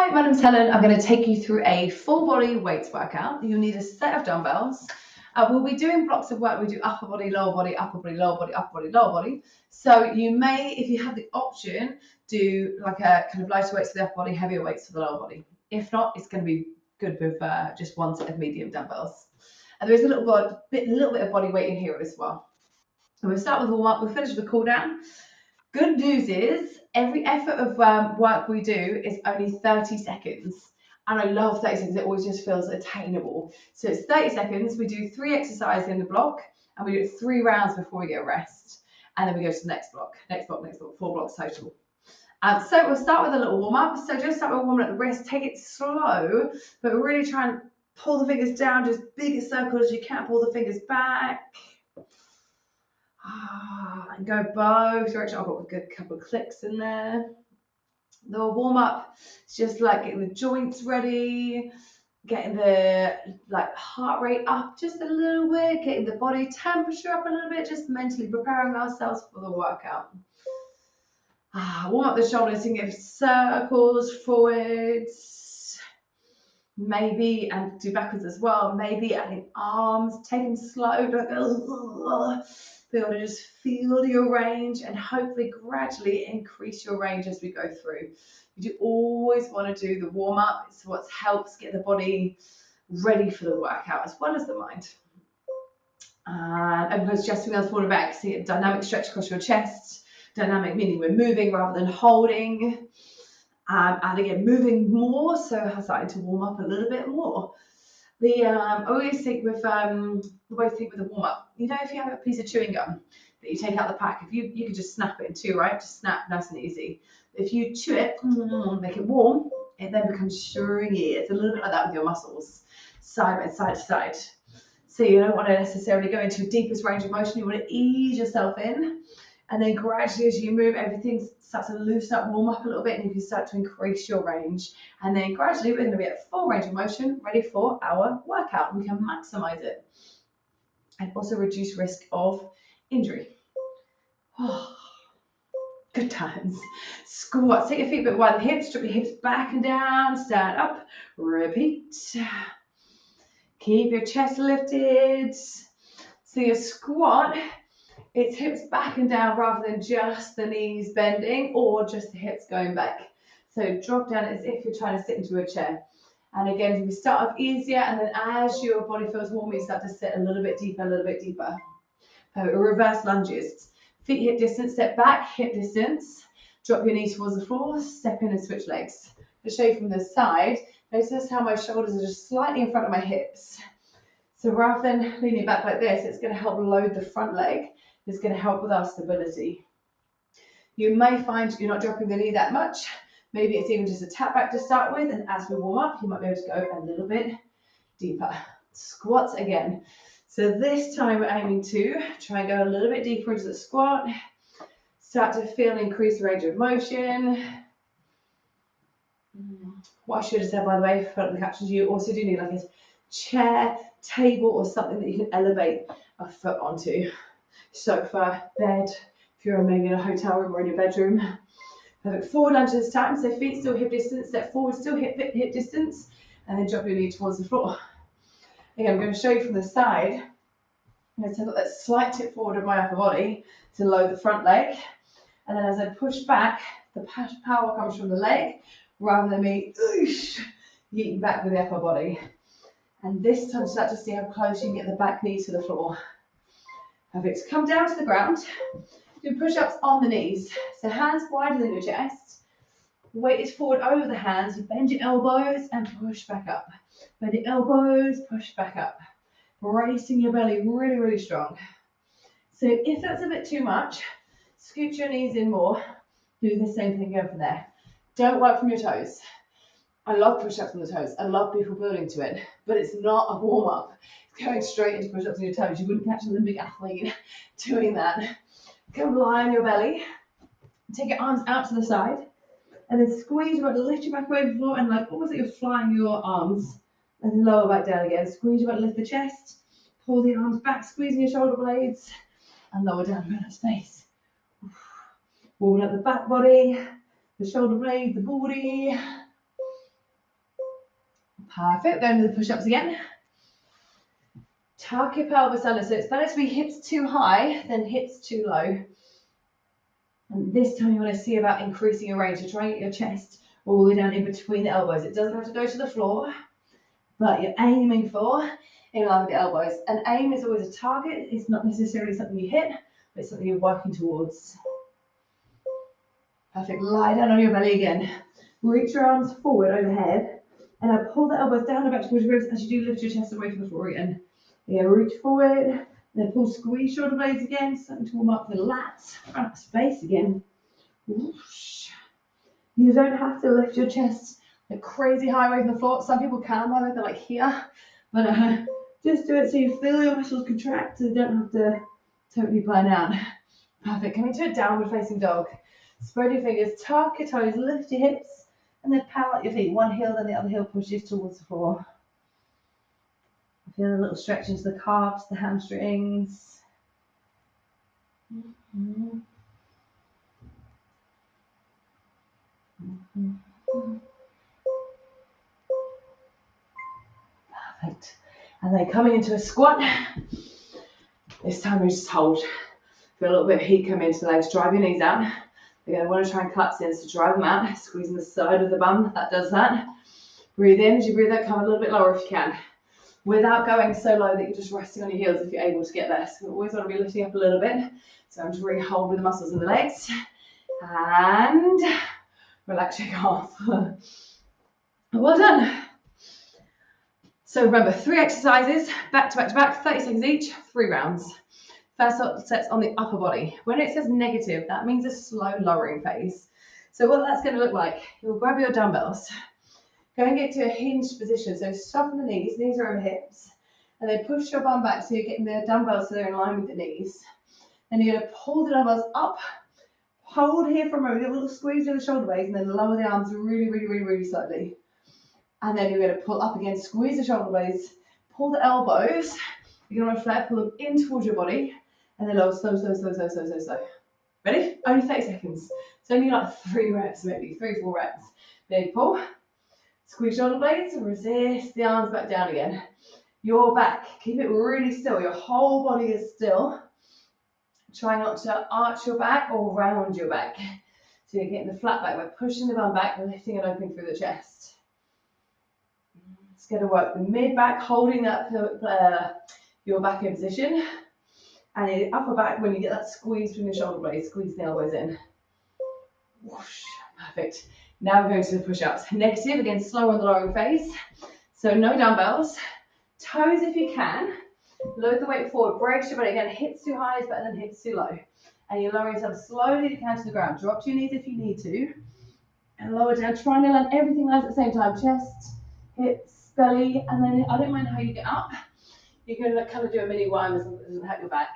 Hi, my name's Helen. I'm going to take you through a full body weights workout. You'll need a set of dumbbells. We'll be doing blocks of work. We do upper body, lower body, upper body, lower body, upper body, lower body. So you may, if you have the option, do like a kind of lighter weights for the upper body, heavier weights for the lower body. If not, it's going to be good with just one set of medium dumbbells. And there is a little bit of body weight in here as well. And we'll start with warm up. We'll finish with a cool down. Good news is every effort of work we do is only 30 seconds. And I love 30 seconds. It always just feels attainable. So it's 30 seconds. We do 3 exercises in the block and we do it 3 rounds before we get a rest. And then we go to the next block, 4 blocks total. So we'll start with a little warm up. So just start with warming up the wrist. Take it slow, but really try and pull the fingers down, just big a circle as you can. Pull the fingers back. And go both directions. I've got a good couple of clicks in there. The warm up is just like getting the joints ready, getting the heart rate up just a little bit, getting the body temperature up a little bit, just mentally preparing ourselves for the workout. Warm up the shoulders and give circles forwards, maybe, and do backwards as well. Maybe adding arms, take them slow, don't go. Be able to just feel your range and hopefully gradually increase your range as we go through. You do always want to do the warm up. It's what helps get the body ready for the workout as well as the mind. And everyone's adjusting us forward back. See a dynamic stretch across your chest. Dynamic meaning we're moving rather than holding. And again, moving more, so starting to warm up a little bit more. I always think with the way to think with the warm up, you know, if you have a piece of chewing gum that you take out the pack, if you can just snap it in two, right? Just snap, nice and easy. If you chew it, make it warm, it then becomes stringy. It's a little bit like that with your muscles, side to side. So you don't want to necessarily go into your deepest range of motion. You want to ease yourself in. And then gradually as you move, everything starts to loosen up, warm up a little bit, and you can start to increase your range. And then gradually we're going to be at full range of motion, ready for our workout. We can maximize it and also reduce risk of injury. Good times. Squats, take your feet a bit wide, the hips, drop your hips back and down, stand up, repeat. Keep your chest lifted. So your squat, it's hips back and down rather than just the knees bending or just the hips going back. So drop down as if you're trying to sit into a chair. And again, we start off easier, and then as your body feels warm, you start to sit a little bit deeper, a little bit deeper. Reverse lunges. Feet hip distance, step back, hip distance. Drop your knees towards the floor, step in and switch legs. To show you from the side, notice how my shoulders are just slightly in front of my hips. So rather than leaning back like this, it's going to help load the front leg. It's going to help with our stability. You may find you're not dropping the knee that much. Maybe it's even just a tap back to start with, and as we warm up, you might be able to go a little bit deeper. Squats again. So this time we're aiming to try and go a little bit deeper into the squat. Start to feel an increased range of motion. What I should have said, by the way, for the captions, you also do need like a chair, table, or something that you can elevate a foot onto. Sofa, bed, if you're maybe in a hotel room or in your bedroom. Perfect. Forward lunge this time, so feet still hip distance, step forward, still hip distance, and then drop your knee towards the floor. Again, I'm going to show you from the side. I'm going to take that slight tip forward of my upper body to load the front leg, and then as I push back, the power comes from the leg rather than me yeeting back with the upper body. And this time, start to see how close you can get the back knee to the floor. Perfect. Come down to the ground. Do push-ups on the knees. So hands wider than your chest. Weight is forward over the hands. You bend your elbows and push back up. Bend your elbows, push back up. Bracing your belly really, really strong. So if that's a bit too much, scoot your knees in more. Do the same thing over there. Don't work from your toes. I love push-ups on the toes. I love people building to it, but it's not a warm-up. It's going straight into push-ups on your toes. You wouldn't catch an Olympic athlete doing that. Come lie on your belly. Take your arms out to the side, and then squeeze your butt, lift your back away from the floor, and like almost like you're flying your arms, and then lower back down again. Squeeze your butt, lift the chest, pull the arms back, squeezing your shoulder blades, and lower down, run out of space. Warming up the back body, the shoulder blade, the body. Perfect. Going to the push-ups again. Tuck your pelvis under. So it's better to be hips too high than hips too low. And this time you want to see about increasing your range. So try and get your chest all the way down in between the elbows. It doesn't have to go to the floor, but you're aiming for in line with the elbows. And aim is always a target. It's not necessarily something you hit, but it's something you're working towards. Perfect. Lie down on your belly again. Reach your arms forward overhead. And now pull the elbows down and back towards your ribs as you do lift your chest away from the floor again. Yeah, reach forward. And then pull, squeeze shoulder blades again. Starting to warm up the lats, front space again. Whoosh. You don't have to lift your chest like crazy high away from the floor. Some people can, by the way, they're like here. But just do it so you feel your muscles contract so you don't have to totally burn out. Perfect. Coming to a downward facing dog. Spread your fingers, tuck your toes, lift your hips, and then power out your feet. One heel, then the other heel pushes towards the floor. Feel a little stretch into the calves, the hamstrings. Mm-hmm. Mm-hmm. Perfect. And then coming into a squat. This time we just hold. Feel a little bit of heat come into the legs. Drive your knees out. You're going to want to try and collapse in, so drive them out. Squeezing the side of the bum. That does that. Breathe in. As you breathe out, come a little bit lower if you can. Without going so low that you're just resting on your heels if you're able to get there. So we always want to be lifting up a little bit. So I'm just really hold with the muscles in the legs. And relax, shake off. Well done. So remember, 3 exercises, back to back to back, 30 seconds each, 3 rounds. First set's on the upper body. When it says negative, that means a slow lowering phase. So what that's going to look like, you'll grab your dumbbells, go and get to a hinged position. So soften the knees are over hips, and then push your bum back so you're getting the dumbbells so they're in line with the knees. Then you're going to pull the dumbbells up, hold here for a moment, get a little squeeze in the shoulder blades, and then lower the arms really, really, really, really slowly. And then you're going to pull up again, squeeze the shoulder blades, pull the elbows. You're going to flare, pull them in towards your body, and then lower, slow, slow, slow, slow, slow, slow, slow. Ready? Only 30 seconds. It's only like 3 reps, maybe 3 or 4 reps. Big pull. Squeeze shoulder blades, resist the arms back down again. Your back, keep it really still. Your whole body is still. Try not to arch your back or round your back. So you're getting the flat back by pushing the bum back and lifting and opening through the chest. It's going to work the mid back, holding that your back in position. And in the upper back, when you get that squeeze from your shoulder blades, squeeze the elbows in. Whoosh, perfect. Now we're going to the push-ups. Negative, again, slow on the lowering phase. So no dumbbells. Toes if you can. Load the weight forward. Brace your body. Again, hips too high is better than hips too low. And you lower yourself slowly as you can to the ground. Drop to your knees if you need to. And lower down. Try and land everything lands at the same time. Chest, hips, belly. And then I don't mind how you get up. You can kind of do a mini worm as long as it doesn't hurt your back.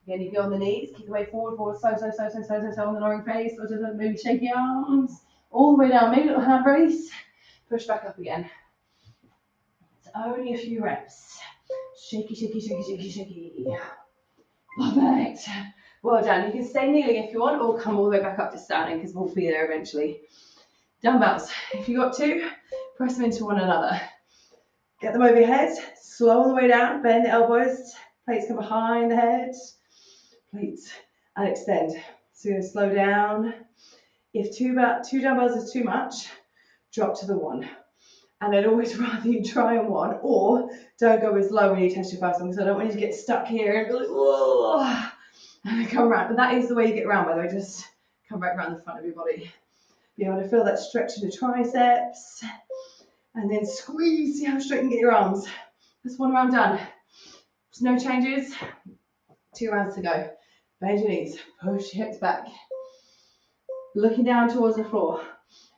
Again, you go on the knees. Keep the weight forward, slow on the lowering phase. So maybe shake your arms. All the way down, maybe a little hand raise. Push back up again. It's only a few reps. Shaky, shaky, shaky, shaky, shaky. Perfect. Well done. You can stay kneeling if you want, or come all the way back up to standing because we'll be there eventually. Dumbbells. If you got 2, press them into one another. Get them over your head. Slow on the way down. Bend the elbows. Plates come behind the head. Plates and extend. So you're going to slow down. If 2 dumbbells is too much, drop to the 1. And I'd always rather you try on 1, or don't go as low when you test your first one, because I don't want you to get stuck here and be like, whoa, and come around. But that is the way you get around, by the way, just come right around the front of your body. Be able to feel that stretch in the triceps, and then squeeze, see how straight you can get your arms. That's 1 round done. There's no changes, 2 rounds to go. Bend your knees, push your hips back. Looking down towards the floor.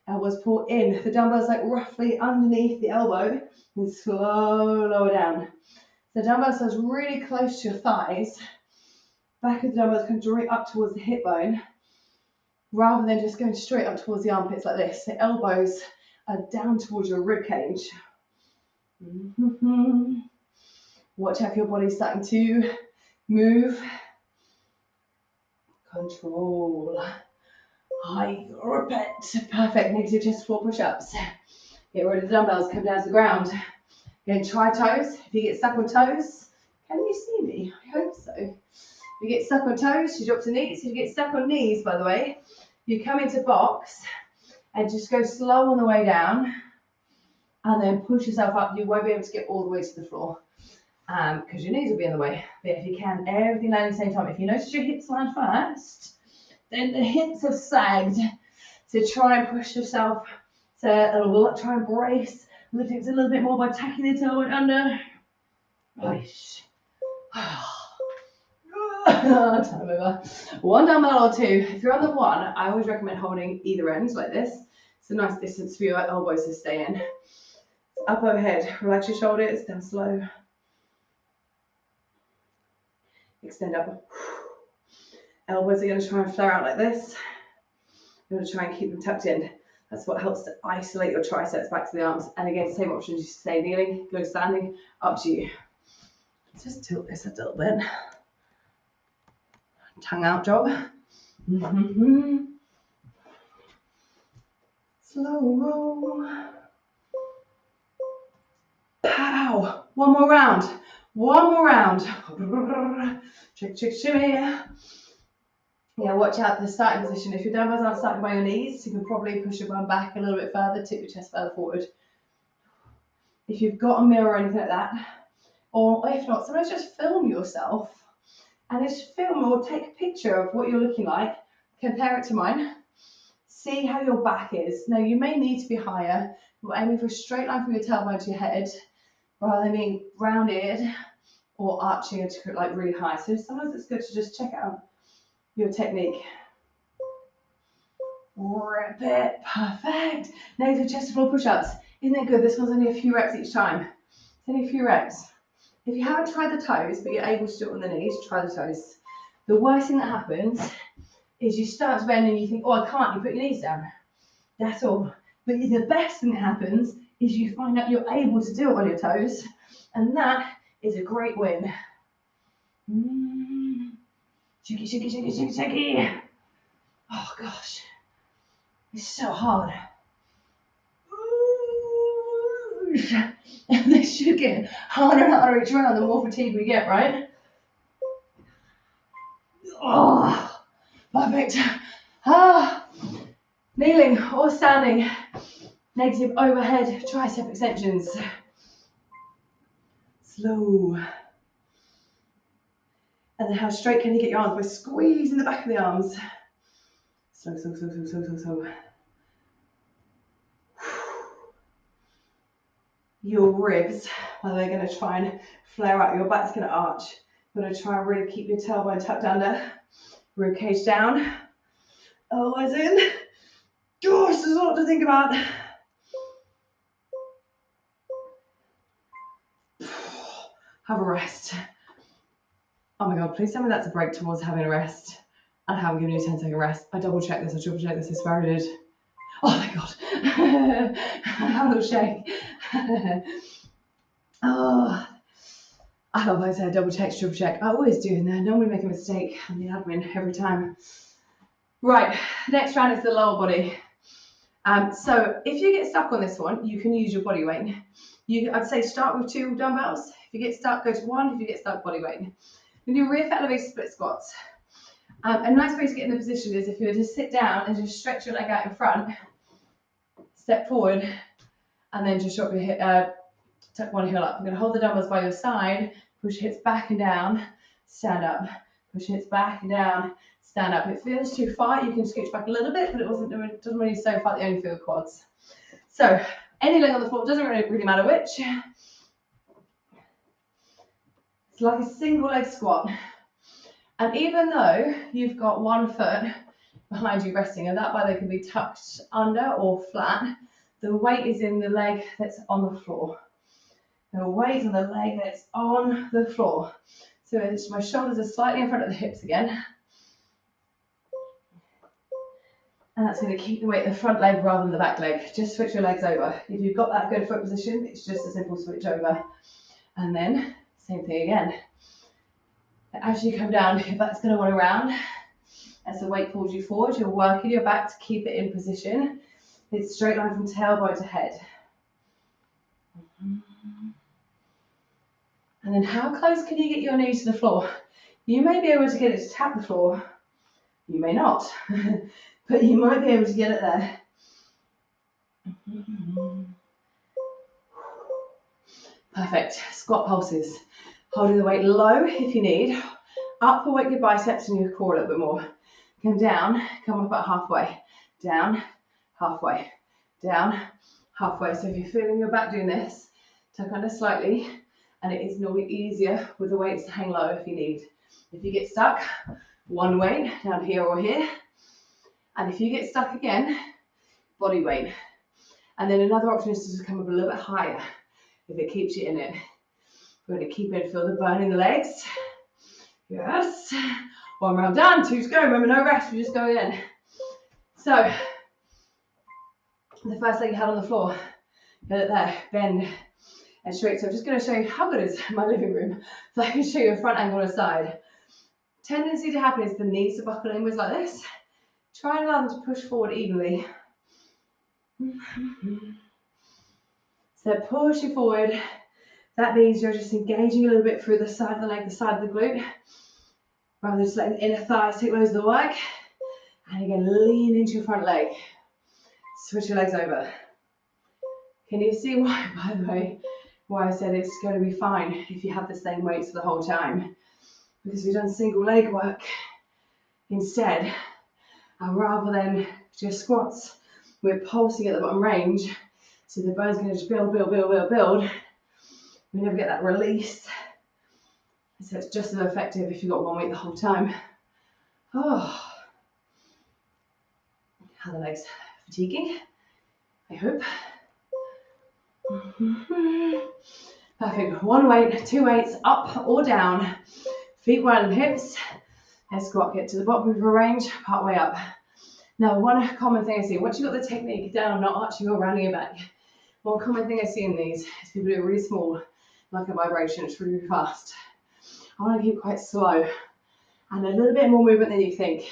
Elbows pull in. The dumbbells like roughly underneath the elbow and slow lower down. The dumbbell stays really close to your thighs. Back of the dumbbells can draw it up towards the hip bone rather than just going straight up towards the armpits like this. The elbows are down towards your rib cage. Watch out if your body's starting to move. Control. I grip it. Perfect. Negative chest 4 push-ups. Get rid of the dumbbells, come down to the ground. Again, try toes. If you get stuck on toes, can you see me? I hope so. If you get stuck on toes, you drop to knees. If you get stuck on knees, by the way, you come into box and just go slow on the way down and then push yourself up. You won't be able to get all the way to the floor because your knees will be in the way. But if you can, everything land at the same time. If you notice your hips land first, then the hips have sagged. So try and push yourself to try and brace. Lift it a little bit more by tacking the tailbone under. Nice. Time over. One dumbbell or two. If you're on the one, I always recommend holding either end like this. It's a nice distance for your elbows to stay in. Up overhead. Relax your shoulders. Down slow. Extend up. Elbows are going to try and flare out like this. You're going to try and keep them tucked in. That's what helps to isolate your triceps back to the arms. And again, same options. You stay kneeling, go standing, up to you. Just tilt this a little bit. Tongue out job. Slow roll. Pow. One more round. One more round. Chick, chick, shimmy. Yeah, watch out for the starting position. If your dumbbells aren't starting by your knees, you can probably push your bum back a little bit further, tip your chest further forward. If you've got a mirror or anything like that, or if not, sometimes just film yourself and just film or take a picture of what you're looking like, compare it to mine, see how your back is. Now, you may need to be higher. We're aiming for a straight line from your tailbone to your head, rather than being rounded or arching like really high. So sometimes it's good to just check out your technique. Rip it. Perfect. Now do chest to floor push-ups. Isn't it good? This one's only a few reps each time. It's only a few reps. If you haven't tried the toes, but you're able to do it on the knees, try the toes. The worst thing that happens is you start to bend and you think, oh, I can't. You put your knees down. That's all. But the best thing that happens is you find out you're able to do it on your toes. And that is a great win. Shaky, shaky, shaky, shaky, shaky. Oh gosh, it's so hard. And this should get harder and harder each round the more fatigue we get, right? Oh, perfect. Kneeling or standing. Negative overhead tricep extensions. Slow. And then how straight can you get your arms? By squeezing the back of the arms. Slow, slow, slow, slow, slow, slow, slow. Your ribs, well, they're going to try and flare out. Your back's going to arch. You're going to try and really keep your tailbone tucked under. Rib cage down. Elbows in. Gosh, there's a lot to think about. Have a rest. Oh my God, please tell me that's a break towards having a rest. I haven't given you a 10-second rest. I double check this, I triple check this, I swear I did. Oh my God. Have a little shake. Oh, I love how I say double check, triple check. I always do, and I normally make a mistake on the admin every time. Right, next round is the lower body. So if you get stuck on this one, you can use your body weight. I'd say start with 2 dumbbells. If you get stuck, go to 1. If you get stuck, body weight. Then do rear foot elevated split squats. A nice way to get in the position is if you were to sit down and just stretch your leg out in front, step forward, and then just drop your hip, tuck one heel up. You're going to hold the dumbbells by your side, push hips back and down, stand up. Push hips back and down, stand up. If it feels too far, you can scooch back a little bit, but it doesn't really so far that you only feel quads. So any leg on the floor, doesn't really matter which. It's like a single leg squat. And even though you've got one foot behind you resting, and that way they can be tucked under or flat, the weight is in the leg that's on the floor. The weight on the leg that's on the floor. So my shoulders are slightly in front of the hips again. And that's going to keep the weight of the front leg rather than the back leg. Just switch your legs over. If you've got that good foot position, it's just a simple switch over. And then, same thing again. As you come down, your back's going to want to round. As the weight pulls you forward, you're working your back to keep it in position. It's straight line from tailbone to head. And then how close can you get your knee to the floor? You may be able to get it to tap the floor. You may not, but you might be able to get it there. Perfect. Squat pulses. Holding the weight low if you need. Up or wake your biceps and your core a little bit more. Come down, come up at halfway. Down, halfway. Down, halfway. So if you're feeling your back doing this, tuck under slightly, and it is normally easier with the weights to hang low if you need. If you get stuck, one weight down here or here. And if you get stuck again, body weight. And then another option is to just come up a little bit higher if it keeps you in it. We're going to keep it, feel the burn in the legs. Yes. One round done, two to go. Remember, no rest, we just go again. So, the first leg you had on the floor, get it there, bend and straight. So I'm just going to show you how good is my living room. So I can show you a front angle on a side. Tendency to happen is the knees to buckle inwards like this. Try and allow them to push forward evenly. So pushing forward. That means you're just engaging a little bit through the side of the leg, the side of the glute, rather than just letting the inner thighs take loads of the work. And again, lean into your front leg. Switch your legs over. Can you see why, by the way, why I said it's going to be fine if you have the same weights for the whole time? Because we've done single leg work instead. And rather than just squats, we're pulsing at the bottom range. So the bone's going to just build. We never get that release. So it's just as effective if you've got one weight the whole time. Oh. How are the legs? Fatiguing? I hope. Perfect. One weight, two weights, up or down. Feet wide on the hips. And squat. Get to the bottom of your range, part way up. Now, one common thing I see, once you've got the technique down, not arching or rounding your back, one common thing I see in these is people do it really small, like a vibration, it's really fast. I want to keep quite slow and a little bit more movement than you think.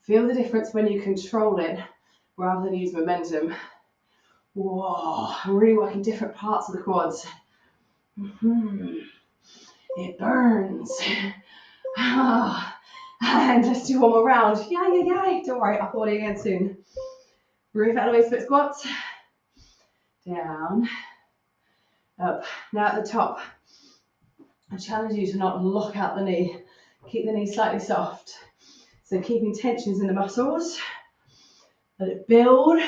Feel the difference when you control it rather than use momentum. Whoa, I'm really working different parts of the quads. It burns. And let's do one more round. Yay. Don't worry, I'll hold it again soon. Roof out of the way, split squats. Down, up. Now at the top, I challenge you to not lock out the knee. Keep the knee slightly soft. So keeping tensions in the muscles. Let it build,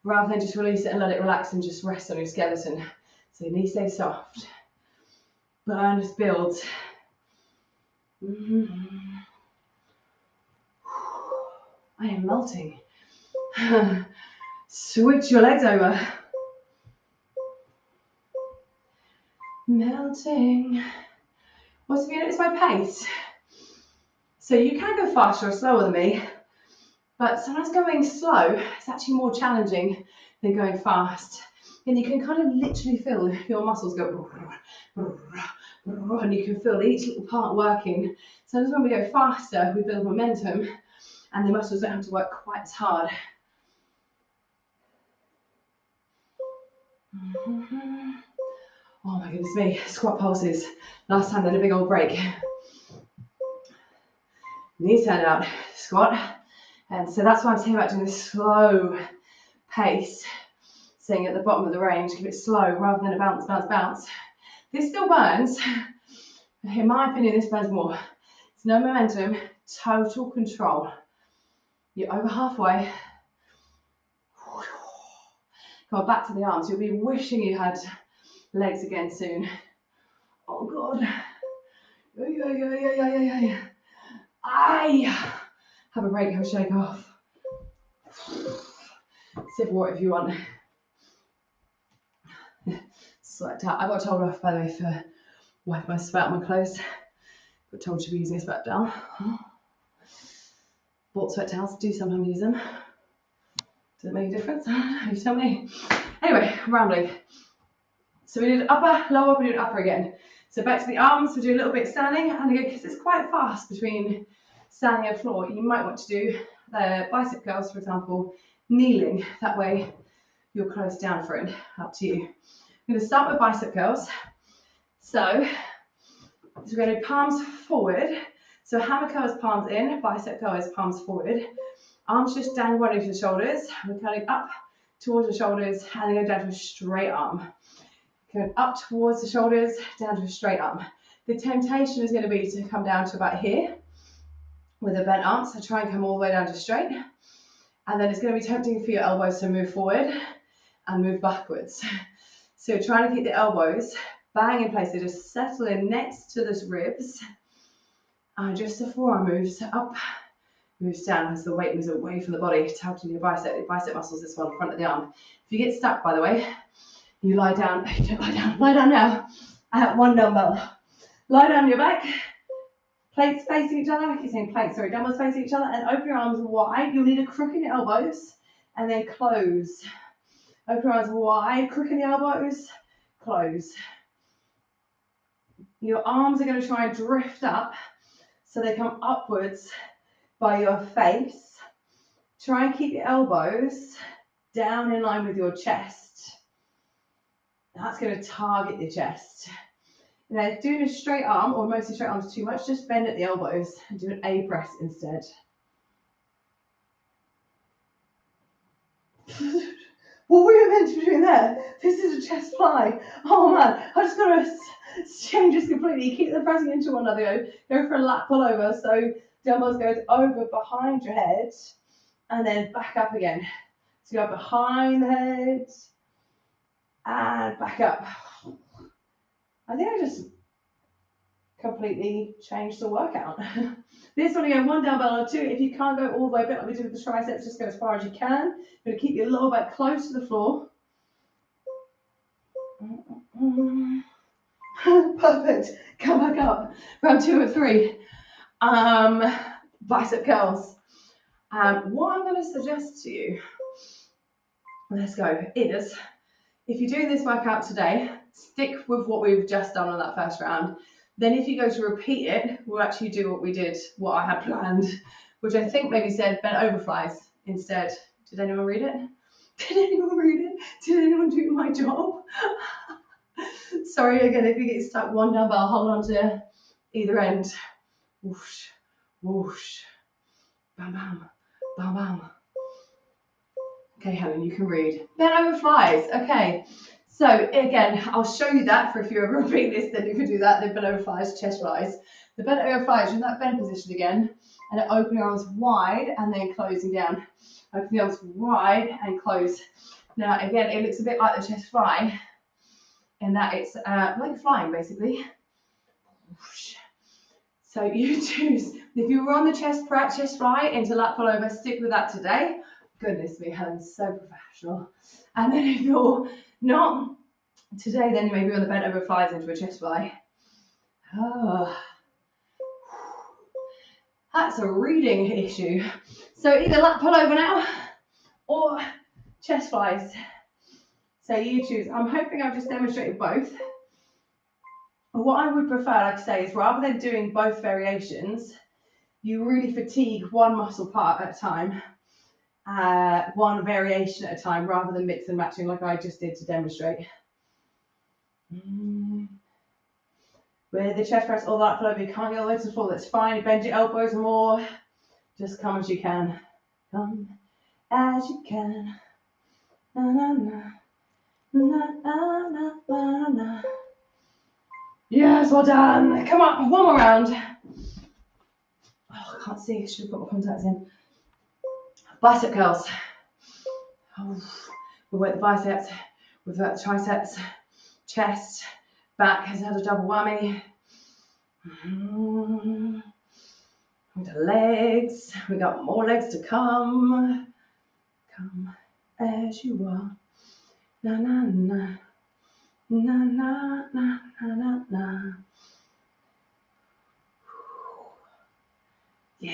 rather than just release it and let it relax and just rest on your skeleton. So your knee stays soft. Burn just builds. I am melting. Switch your legs over. Melting. What have you noticed my pace? So you can go faster or slower than me, but sometimes going slow is actually more challenging than going fast. And you can kind of literally feel your muscles go, and you can feel each little part working. Sometimes when we go faster, we build momentum, and the muscles don't have to work quite as hard. Oh my goodness me, squat pulses. Last time they had a big old break. Knees turned out, squat. And so that's why I'm saying about doing this slow pace. Saying at the bottom of the range, keep it slow rather than a bounce. This still burns. In my opinion, this burns more. It's no momentum, total control. You're over halfway. Come on, back to the arms. You'll be wishing you had legs again soon. Oh God. I have a break, have a shake off. Sip of water if you want. Sweat out. I got told off, by the way, for wiping my sweat on my clothes. Got told to be using a sweat towel. Bought sweat towels, do sometimes use them. Does it make a difference? You tell me. Anyway, rambling. So we did upper, lower, we did upper again. So back to the arms, we do a little bit standing, and again, because it's quite fast between standing and floor, you might want to do the bicep curls, for example, kneeling. That way you're close down for it, up to you. going to start with bicep curls. So we're going to do palms forward. So hammer curl is palms in, bicep curl is palms forward. Arms just down running to the shoulders. We're curling up towards the shoulders and then go down to a straight arm. Going up towards the shoulders, down to a straight arm. The temptation is going to be to come down to about here with a bent arm. So try and come all the way down to straight. And then it's going to be tempting for your elbows to move forward and move backwards. So trying to keep the elbows bang in place. So just settle in next to those ribs. And just the forearm moves up, moves down as the weight moves away from the body, touching your bicep muscles, this one, front of the arm. If you get stuck, by the way, you lie down. Lie down now. At one dumbbell. Lie down on your back. Plates facing each other. I keep saying plates, sorry, dumbbells facing each other, and open your arms wide. You'll need a crook in your elbows, and then close. Open your arms wide, crook in the elbows, close. Your arms are going to try and drift up so they come upwards by your face. Try and keep your elbows down in line with your chest. That's going to target your chest. Now, doing a straight arm, or mostly straight arms too much, just bend at the elbows and do an A press instead. What were you meant to be doing there? This is a chest fly. Oh man, I just got to change this completely. Keep them pressing into one another. Go for a lat pull over. So dumbbells goes over behind your head and then back up again. So go behind the head and back up. I think I just completely changed the workout. This one, again, one dumbbell or two. If you can't go all the way, a bit like we did with the triceps, just go as far as you can. You're going to keep your lower back close to the floor. Perfect. Come back up. Round 2 or 3. Bicep curls. What I'm going to suggest to you, let's go, is if you're doing this workout today, stick with what we've just done on that first round. Then if you go to repeat it, we'll actually do what I had planned, which I think maybe said bent over flies instead. Did anyone read it? Did anyone read it? Did anyone do my job? Sorry again, if you get stuck, one dumbbell, hold on to either end. Whoosh, whoosh, bam, bam, bam, bam. Okay, Helen, you can read. Bent over flies. Okay. So again, I'll show you that for if you ever repeat this, then you can do that. The bent over flies, chest flies. The bent over flies, you're in that bend position again, and then open your arms wide and then closing down. Open the arms wide and close. Now again, it looks a bit like the chest fly in that it's like flying basically. So you choose. If you were on the chest fly into lat pull over, stick with that today. Goodness me, Helen's so professional. And then if you're not today, then you may be on the bent over flies into a chest fly. Oh, that's a reading issue. So either lat pull over now or chest flies. So you choose. I'm hoping I've just demonstrated both. What I would prefer, like I say, is rather than doing both variations, you really fatigue one muscle part at a time. One variation at a time rather than mix and matching like I just did to demonstrate. With the chest press, all that flow, you can't get all the way to the floor, that's fine. Bend your elbows more. Just come as you can. Come as you can. Na, na, na. Na, na, na, na, na. Yes, well done. Come on, one more round. Oh, I can't see. I should have put my contacts in. Bicep curls. Oh, we work the biceps, we've got the triceps, chest, back has had a double whammy. The legs, we got more legs to come. Come as you are. Na na na. Na na na na na na. Yeah.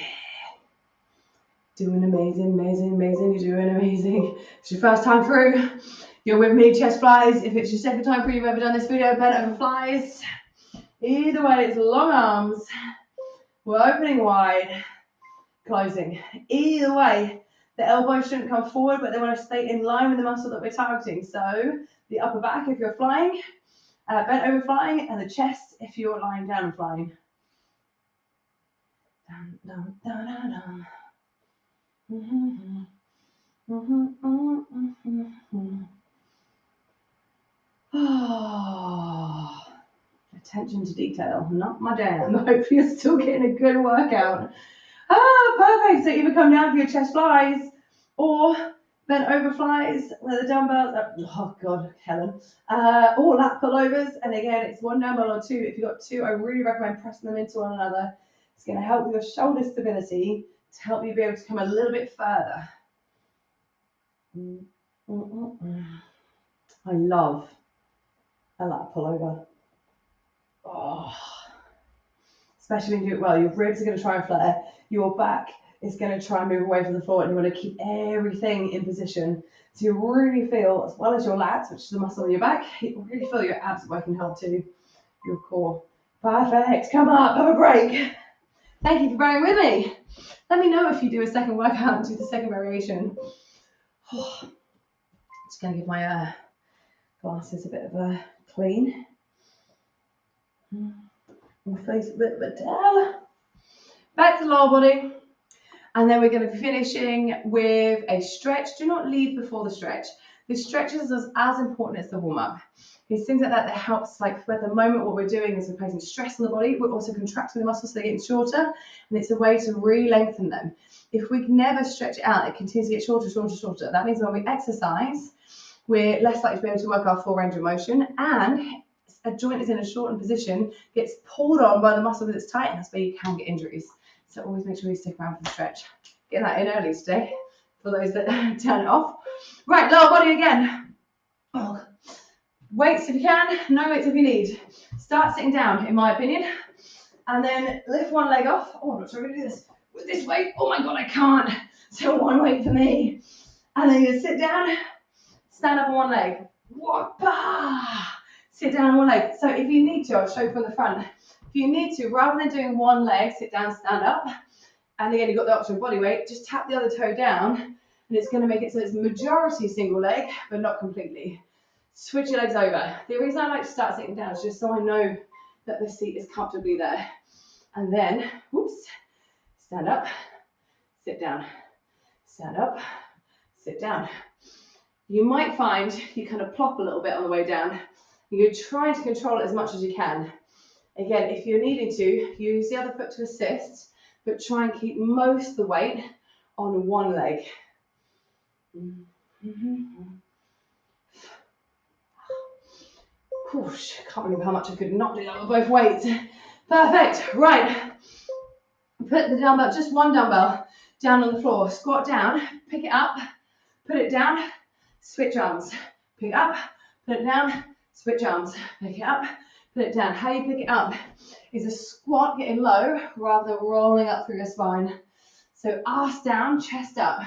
Doing amazing, amazing, amazing. You're doing amazing. If it's your first time through, you're with me, chest flies. If it's your second time through, you've ever done this video, bent over flies. Either way, it's long arms. We're opening wide, closing. Either way, The elbows shouldn't come forward, but they want to stay in line with the muscle that we're targeting. So the upper back if you're flying, bent over flying, and the chest if you're lying down and flying. Dun, dun, dun, dun, dun. Mm-hmm. Mm-hmm. Mm-hmm. Oh, attention to detail, not my jam. Hopefully you're still getting a good workout. Perfect. So either come down for your chest flies or bent over flies where the dumbbells are, oh God, Helen, or lat pullovers. And again, it's one dumbbell or two. If you've got two, I really recommend pressing them into one another. It's going to help with your shoulder stability to help you be able to come a little bit further. I love a lat pullover. Oh. Especially when you do it well, your ribs are going to try and flare, your back is going to try and move away from the floor, and you want to keep everything in position. So you really feel, as well as your lats, which is the muscle in your back, you really feel your abs working hard too, your core. Perfect. Come up, have a break. Thank you for bearing with me. Let me know if you do a second workout and do the second variation. Just going to give my glasses a bit of a clean. My face a bit down. Back to lower body. And then we're going to be finishing with a stretch. Do not leave before the stretch. The stretch is as important as the warm-up. It's things like that that helps, like at the moment what we're doing is we're placing stress on the body. We're also contracting the muscles so they're getting shorter. And it's a way to re-lengthen them. If we never stretch it out, it continues to get shorter, shorter, shorter. That means when we exercise, we're less likely to be able to work our full range of motion, and a joint is in a shortened position, gets pulled on by the muscle because it's tight, and that's where you can get injuries. So always make sure you stick around for the stretch. Get that in early today for those that turn it off. Right, lower body again. Oh. Weights if you can, no weights if you need. Start sitting down, in my opinion, and then lift one leg off. Oh, I'm not sure I'm going to do this with this weight. Oh my God, I can't. So one weight for me. And then you're going to sit down, stand up on one leg. Whoop-ah! Sit down on one leg. So if you need to, I'll show you from the front. If you need to, rather than doing one leg, sit down, stand up, and again, you've got the option of body weight, just tap the other toe down, and it's going to make it so it's majority single leg, but not completely. Switch your legs over. The reason I like to start sitting down is just so I know that the seat is comfortably there. And then, whoops, stand up, sit down, stand up, sit down. You might find you kind of plop a little bit on the way down. You're trying to control it as much as you can. Again, if you're needing to, use the other foot to assist, but try and keep most of the weight on one leg. Whoosh, can't believe how much I could not do that with both weights. Perfect. Right. Put the dumbbell, just one dumbbell, down on the floor. Squat down, pick it up, put it down, switch arms. Pick it up, put it down, switch arms. Pick it up, put it down. How you pick it up is a squat getting low rather than rolling up through your spine. So arse down, chest up.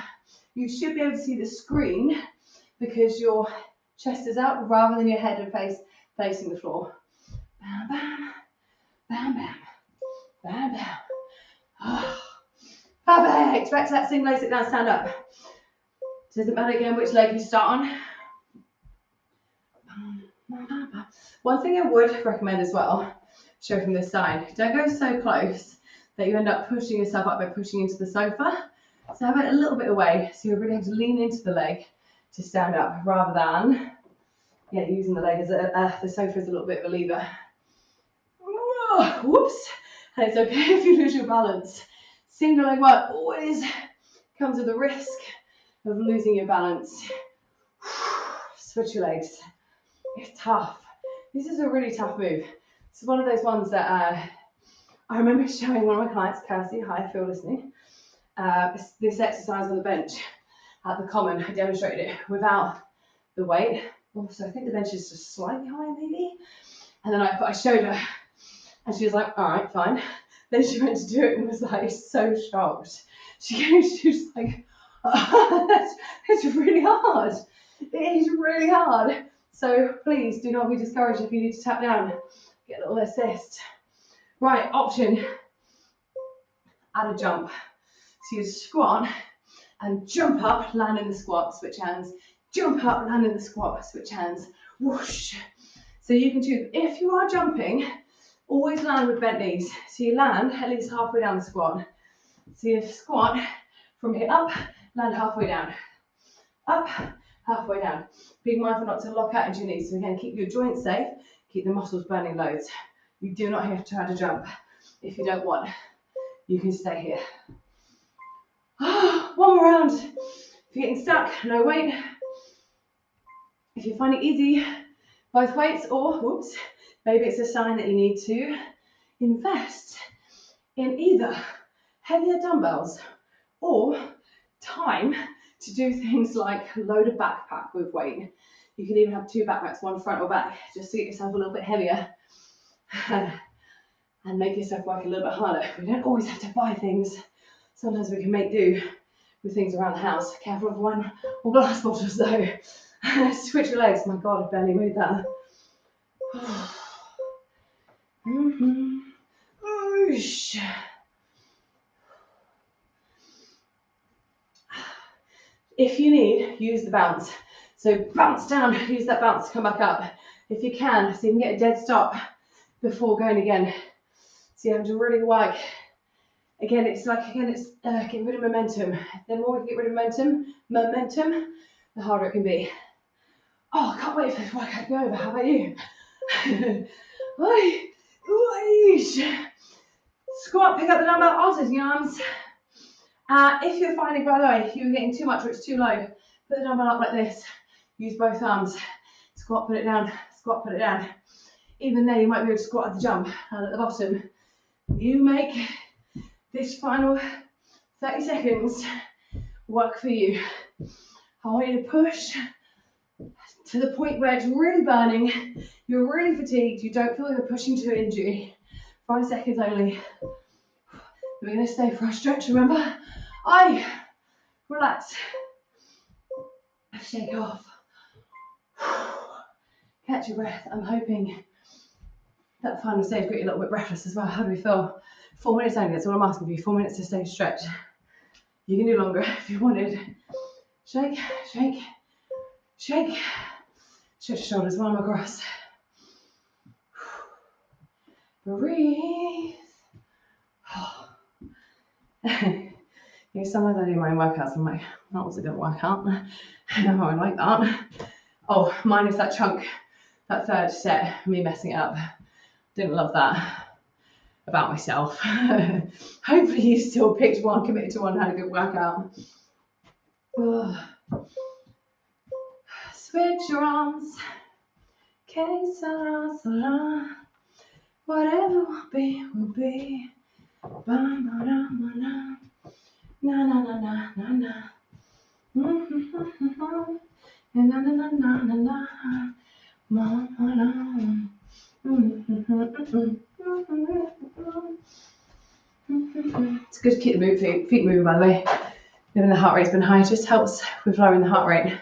You should be able to see the screen because your chest is up rather than your head and face facing the floor. Bam, bam, bam, bam, bam, bam. Oh, perfect. Back to that single leg, sit down, stand up. Doesn't matter again which leg you start on. One thing I would recommend as well, show from this side, don't go so close that you end up pushing yourself up by pushing into the sofa. So have it a little bit away, so you really have to lean into the leg to stand up rather than using the leg as the sofa is a little bit of a lever. Oh, whoops. And it's okay if you lose your balance. Single leg work always comes with the risk of losing your balance. Switch your legs. It's tough. This is a really tough move. It's one of those ones that I remember showing one of my clients, Kirsty, hi, if you're listening, this exercise on the bench at the Common. I demonstrated it without the weight. Also, I think the bench is just slightly higher, maybe. And then I showed her, and she was like, all right, fine. Then she went to do it and was like so shocked. She was like, oh, that's really hard. It is really hard. So please do not be discouraged if you need to tap down. Get a little assist. Right, option. Add a jump. So you squat, and jump up, land in the squat, switch hands, jump up, land in the squat, switch hands, whoosh. So you can choose, if you are jumping, always land with bent knees. So you land at least halfway down the squat. So you squat from here up, land halfway down, up, halfway down. Being mindful not to lock out into your knees. So again, keep your joints safe, keep the muscles burning loads. You do not have to try to jump if you don't want. You can stay here. One more round. If you're getting stuck, no weight. If you find it easy, both weights, or whoops, maybe it's a sign that you need to invest in either heavier dumbbells or time to do things like load a backpack with weight. You can even have two backpacks, one front or back, just to get yourself a little bit heavier and make yourself work a little bit harder. We don't always have to buy things. Sometimes we can make do with things around the house. Careful of wine or glass bottles though. Switch your legs. My God, I barely made that. Oosh. If you need, use the bounce. So bounce down, use that bounce to come back up. If you can, so you can get a dead stop before going again. So you have to really work. Again, it's getting rid of momentum. The more we can get rid of momentum, the harder it can be. Oh, I can't wait for this workout to be over. How about you? Squat, pick up the dumbbell, alternate arms. If you're finding, by the way, you're getting too much or it's too low, put the dumbbell up like this. Use both arms. Squat, put it down. Squat, put it down. Even then, you might be able to squat at the jump and at the bottom. You make this final 30 seconds work for you. I want you to push to the point where it's really burning, you're really fatigued, you don't feel like you're pushing to injury. 5 seconds only. We're going to stay for our stretch, remember? Relax. Shake off. Catch your breath. I'm hoping that final stage got you a little bit breathless as well. How do we feel? 4 minutes only, that's all I'm asking of you. 4 minutes to stay stretch. You can do longer if you wanted. Shake, shake, shake. Stretch your shoulders, arm across. Breathe. You know, sometimes I do my own workouts. I'm like, that was a good workout. I know I like that. Oh, minus that chunk, that third set, me messing it up. Didn't love that about myself. Hopefully you still picked one, committed to one, had a good workout. Switch your arms. Que sera, sera. Whatever will be, will be. Ba-ba-da-ba-da. Na na na na na na. Na na na na na na. Ma ma na. It's good to keep the feet moving, by the way. Even the heart rate's been high, it just helps with lowering the heart rate.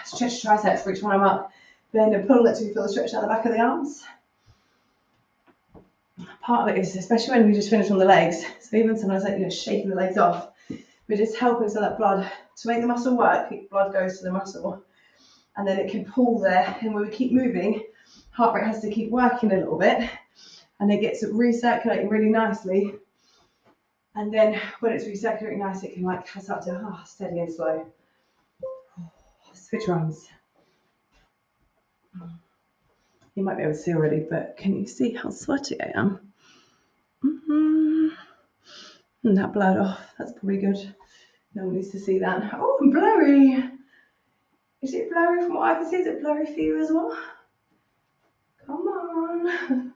Stretch your triceps for each one I'm up. Then pull it till you feel the stretch down the back of the arms. Part of it is, especially when we just finish on the legs, so even sometimes like, shaking the legs off, we're just helping so that blood, to make the muscle work, blood goes to the muscle, and then it can pull there, and when we keep moving, heart rate has to keep working a little bit, and it gets recirculating really nicely, and then when it's recirculating nice, it can like start to steady and slow. Switch your arms. You might be able to see already, but can you see how sweaty I am? And that blurred off, that's probably good. No one needs to see that. Oh, I'm blurry. Is it blurry from what I can see? Is it blurry for you as well? Come on.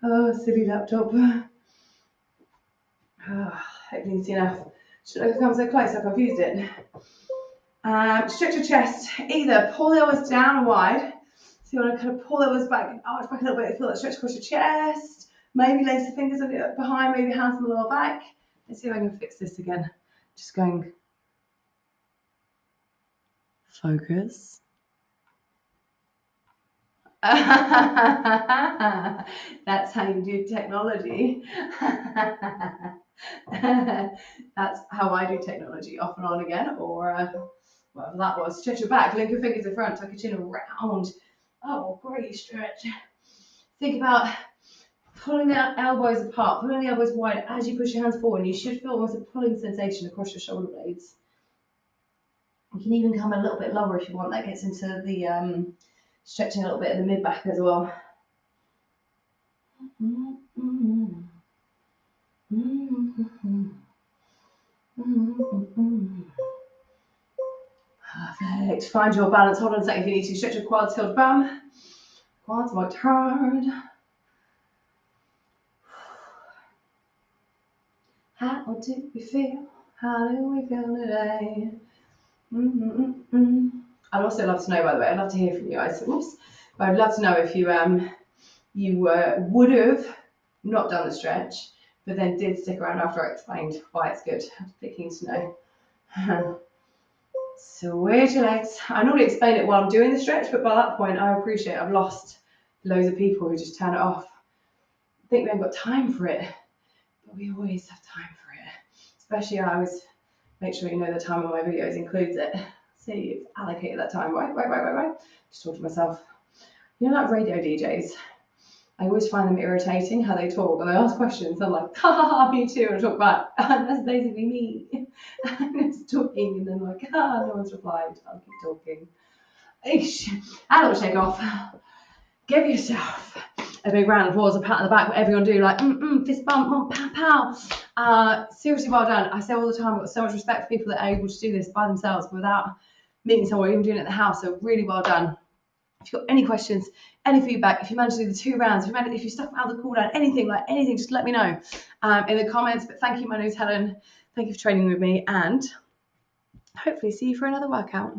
Oh, silly laptop. Hopefully you can see enough. Should I come so close? I've confused it. Stretch your chest. Either pull the elbows down or wide. So you want to kind of pull the elbows back, arch back a little bit, feel that stretch across your chest. Maybe lace the fingers behind, maybe hands on the lower back. Let's see if I can fix this again. Just going. Focus. That's how you do technology. That's how I do technology, off and on again, or whatever that was. Stretch your back, link your fingers in front, tuck your chin around. Oh, great stretch. Think about pulling the elbows apart, pulling the elbows wide as you push your hands forward. You should feel almost a pulling sensation across your shoulder blades. You can even come a little bit lower if you want. That gets into the stretching a little bit of the mid back as well. Perfect. Find your balance. Hold on a second if you need to. Stretch your quads, heel to bum. Quads worked hard. How do we feel? How do we feel today? I'd also love to know, by the way, I'd love to hear from you guys. Oops. But I'd love to know if you would have not done the stretch, but then did stick around after I explained why it's good. I'm keen to know. Switch your legs. I normally explain it while I'm doing the stretch, but by that point, I appreciate I've lost loads of people who just turn it off. I think we haven't got time for it, but we always have time for it. Especially I always make sure you know the time of my videos includes it. So you've allocated that time. Right. Just talk to myself. You know, like radio DJs, I always find them irritating how they talk and they ask questions. I'm like, ha, me too, and I talk back. And that's basically me. I'm just talking and then like, no one's replied. I'll keep talking. Eesh. And it'll shake off. Give yourself a big round of applause, a pat on the back, what everyone do, like, fist bump, pow, pow. Seriously, well done. I say all the time, I've got so much respect for people that are able to do this by themselves without meeting someone or even doing it at the house. So really well done. If you've got any questions, any feedback, if you managed to do the 2 rounds, if you stuck out the cool down, anything, just let me know in the comments. But thank you, my name's Helen. Thank you for training with me, and hopefully see you for another workout.